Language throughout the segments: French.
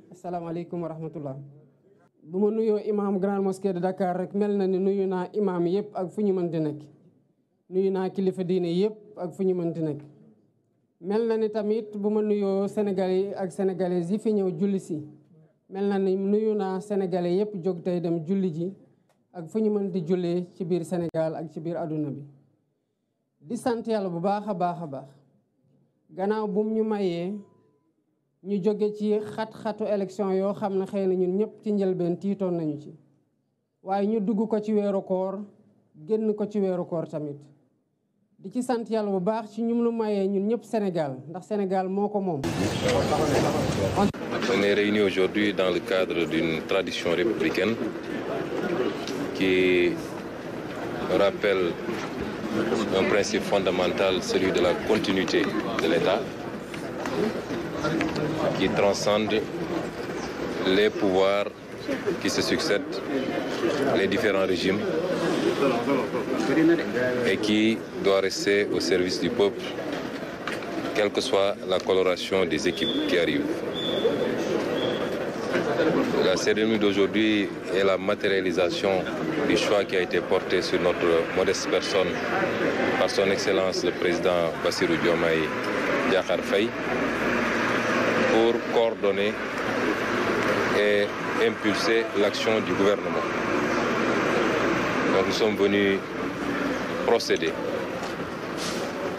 asalaamaaleykum wa rahmatullah. bu ma nuyoo imam Grande Mosquée de Dakar rek mel na ni nuyu naa imam yëpp ak fu ñu mënti nekk nuyu naa kilifa diine yëpp ak fu ñu mënti nekk mel na ni tamit bu ma nuyoo sénégalais ak sénégalaises yi fi ñëw julli si mel na ni nuyu naa sénégalais yëpp jóg tey dem julli ji ak fu ñu mënti jullee ci biir Sénégal ak ci biir àdduna bi di sant yàlla bu baax a baax a baax gannaaw bum ñu mayee ñu jóge ci xat-xatu élection yoo xam ne xëy na ñun ñëpp ci njëlbeen tiitoon nañu ci waaye ñu dugg ko ci weeru koor génn ko ci weeru koor tamit di ci sant yàlla bu baax ci ñu lu mayee ñun ñëpp Sénégal ndax Sénégal moo ko moom. On est réunis aujourd'hui dans le cadre d'une tradition républicaine qui rappelle un principe fondamental, celui de la continuité de l'État, qui transcende les pouvoirs qui se succèdent, les différents régimes, et qui doit rester au service du peuple, quelle que soit la coloration des équipes qui arrivent. La cérémonie d'aujourd'hui est la matérialisation du choix qui a été porté sur notre modeste personne par son Excellence le Président Bassirou Diomaye Diakhar Faye pour coordonner et impulser l'action du gouvernement. Donc nous sommes venus procéder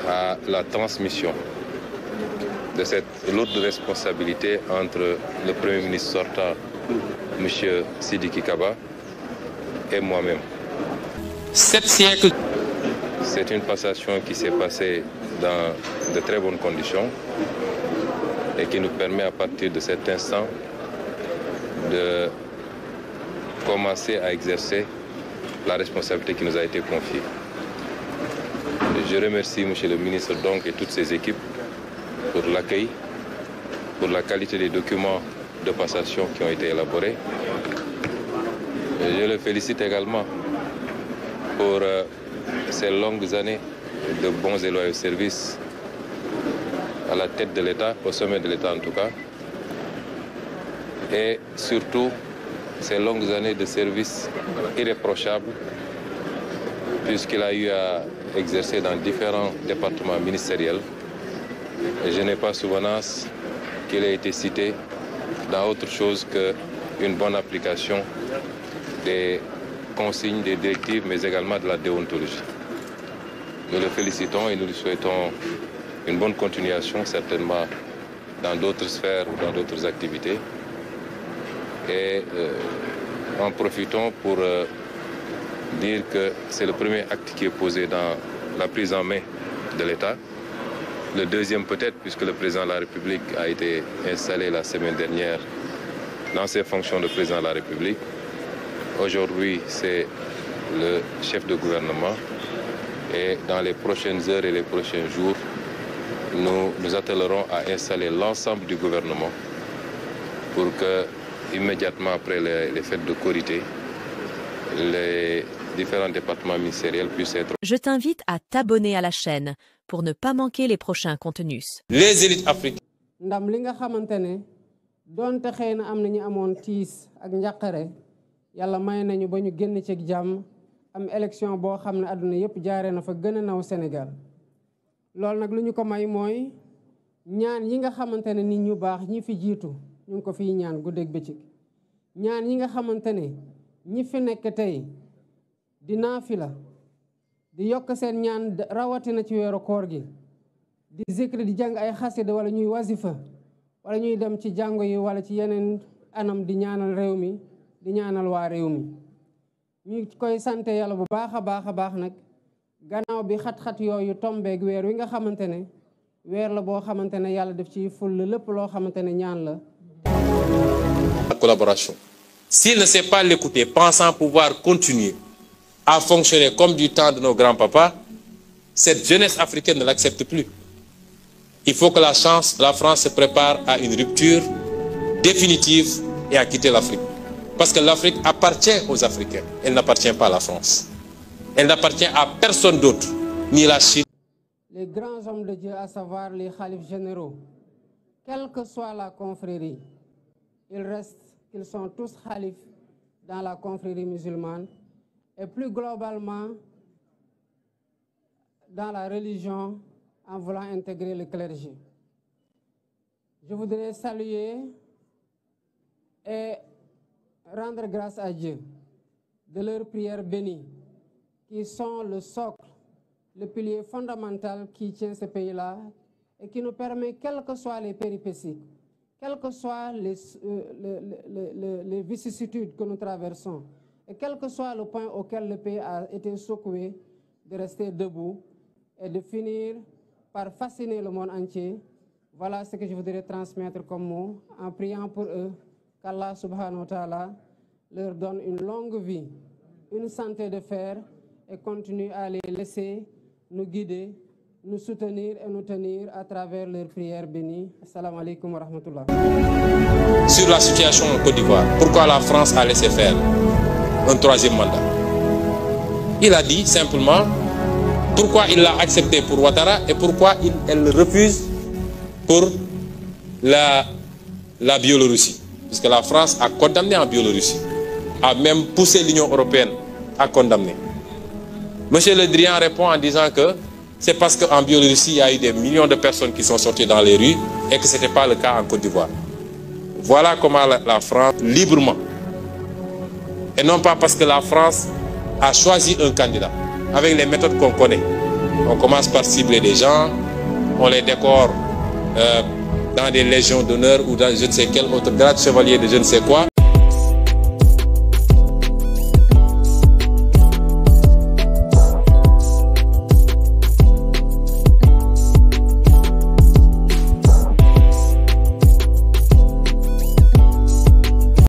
à la transmission de cette lourde responsabilité entre le Premier ministre sortant, M. Sidiki Kaba, et moi-même. 7 siècles. C'est une passation qui s'est passée dans de très bonnes conditions et qui nous permet à partir de cet instant de commencer à exercer la responsabilité qui nous a été confiée. Je remercie M. le ministre donc et toutes ses équipes pour l'accueil, pour la qualité des documents de passation qui ont été élaborés. Je le félicite également pour ces longues années de bons et loyaux services à la tête de l'État, au sommet de l'État en tout cas, et surtout ces longues années de services irréprochables puisqu'il a eu à exercer dans différents départements ministériels. Et je n'ai pas souvenance qu'il ait été cité dans autre chose qu'une bonne application des consignes, des directives, mais également de la déontologie. Nous le félicitons et nous lui souhaitons une bonne continuation, certainement dans d'autres sphères ou dans d'autres activités. Et en profitons pour dire que c'est le premier acte qui est posé dans la prise en main de l'État. Le deuxième peut-être, puisque le président de la République a été installé la semaine dernière dans ses fonctions de président de la République. Aujourd'hui, c'est le chef de gouvernement. Et dans les prochaines heures et les prochains jours, nous nous attellerons à installer l'ensemble du gouvernement pour que, immédiatement après les fêtes de Korité, les différents départements ministériels puissent être... Je t'invite à t'abonner à la chaîne pour ne pas manquer les prochains contenus. Les élites africaines. ndam li nga xamante ne doonte xëy na am nañu amoon tiis ak njàqare yàlla may nañu ba ñu génn ci jàmm am élection boo xam ne àdduna yëpp jaaree na fa gën a naw Sénégal loolu nag lu ñu ko may mooy ñaan yi nga xamante ne nit ñu baax ñi fi jiitu ñu ngi ko fiy ñaan guddeeg bëccëg ñaan yi nga xamante ne ñi fi nekk tey di naafila di yokk seen ñaan rawatina ci weeru koor gi di zikri di jàng ay xasida wala ñuy wasifa wala ñuy dem ci jàngo yi wala ci yeneen anam di ñaanal réew mi di ñaanal waa réew mi ñu koy sante yàlla bu baax a baax nag gannaaw bi xat-xat yooyu tombeeg weer wi nga xamante ne weer la boo xamante ne yàlla def ci ful lépp loo xamante ne ñaan la. La collaboration. S'il ne sait pas l'écouter, pensant pouvoir continuer à fonctionner comme du temps de nos grands-papas, cette jeunesse africaine ne l'accepte plus. Il faut que la France se prépare à une rupture définitive et à quitter l'Afrique. Parce que l'Afrique appartient aux Africains. Elle n'appartient pas à la France. Elle n'appartient à personne d'autre, ni la Chine. Les grands hommes de Dieu, à savoir les khalifes généraux, quelle que soit la confrérie, il reste qu'ils sont tous khalifes dans la confrérie musulmane et plus globalement dans la religion en voulant intégrer le clergé. Je voudrais saluer et rendre grâce à Dieu de leurs prières bénies qui sont le socle, le pilier fondamental qui tient ce pays-là et qui nous permet, quelles que soient les péripéties, quelles que soient les vicissitudes que nous traversons et quel que soit le point auquel le pays a été secoué, de rester debout et de finir par fasciner le monde entier. Voilà ce que je voudrais transmettre comme mot en priant pour eux, qu'Allah subhanahu wa ta'ala leur donne une longue vie, une santé de fer et continue à les laisser nous guider, nous soutenir et nous tenir à travers leurs prières bénies. Assalamu alaikum wa rahmatullah. Sur la situation en Côte d'Ivoire, pourquoi la France a laissé faire un troisième mandat? Il a dit simplement pourquoi il l'a accepté pour Ouattara et pourquoi elle le refuse pour la Biélorussie. Puisque la France a condamné en Biélorussie, a même poussé l'Union européenne à condamner. Monsieur Le Drian répond en disant que c'est parce qu'en Biélorussie, il y a eu des millions de personnes qui sont sorties dans les rues et que ce n'était pas le cas en Côte d'Ivoire. Voilà comment la France, librement, et non pas parce que la France a choisi un candidat, avec les méthodes qu'on connaît. On commence par cibler des gens, on les décore dans des légions d'honneur ou dans je ne sais quel autre grade chevalier de je ne sais quoi.